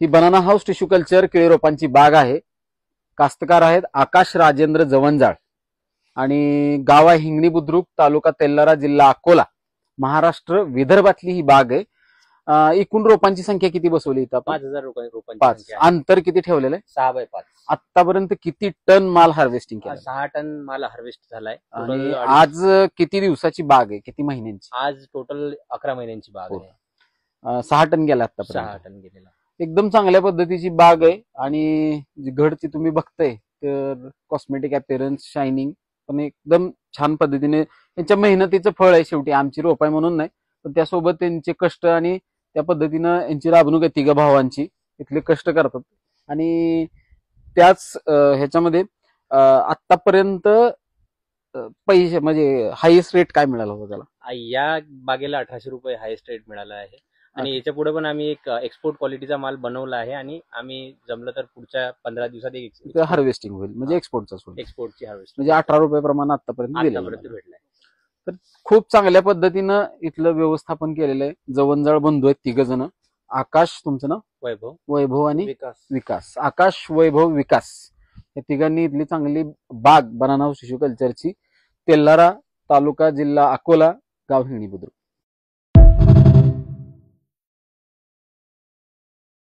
ही banana house tissue culture केळी रोपांची बाग आहे. कास्तकार आहेत आकाश राजेंद्र जवंजाळ आणि गाव आहे हिंगणी बुद्रुक, तालुका तेल्लारा, जिल्हा अकोला, महाराष्ट्र, विदर्भातली ही बाग आहे. एकूण रोपांची संख्या किती बसवली इथं? 5000 रोपांची 5. संख्या आहे. अंतर किती ठेवलेलं आहे? 6x5. आतापर्यंत किती टन माल हार्वेस्टिंग केलं? 6 टन माल हार्वेस्ट झालाय. आणि आज किती दिवसाची बाग आहे, किती महिन्यांची? आज टोटल 11 महिन्यांची बाग आहे. 6 टन गेला आतापर्यंत. 6 टन गेलेला. एकदम चांगल्या पद्धतीची बाग आहे आणि जी घड ती तुम्ही बघताय तर कॉस्मेटिक अपीअरन्स, शायनिंग पण एकदम छान पद्धतीने त्यांच्या मेहनतीचं फळ आहे. शेवटी आमची रोप आहे म्हणून नाही, पण त्यासोबत त्यांचे कष्ट आणि त्या पद्धतीनं यांची राबणूक आहे. तिघ भावांची इथले कष्ट करतात आणि त्याच ह्याच्यामध्ये आतापर्यंत पैसे म्हणजे हायेस्ट रेट काय मिळाला होता त्याला? या बागेला 1800 रुपये हायेस्ट रेट मिळाला आहे. आणि याच्या पुढे पण आम्ही एक एक्सपोर्ट क्वालिटीचा माल बनवला आहे आणि आम्ही जमलं तर पुढच्या 15 दिवसात एक हार्वेस्टिंग होईल, म्हणजे एक्सपोर्टचा होईल. एक्सपोर्टची हार्वेस्ट म्हणजे 18 रुपये प्रमाणे आतापर्यंत भेटलाय. तर खूप चांगल्या पद्धतीनं इथलं व्यवस्थापन केलेलं आहे. जवंजाळ बंधू आहेत 3 जण. आकाश, तुमचं नाव? वैभव आणि विकास. आकाश, वैभव, विकास या तिघांनी इथली चांगली बाग बनाना हाऊस टिश्यू कल्चरची, तेल्लारा, तालुका, जिल्हा अकोला, गाव हिंगणी बुद्रुक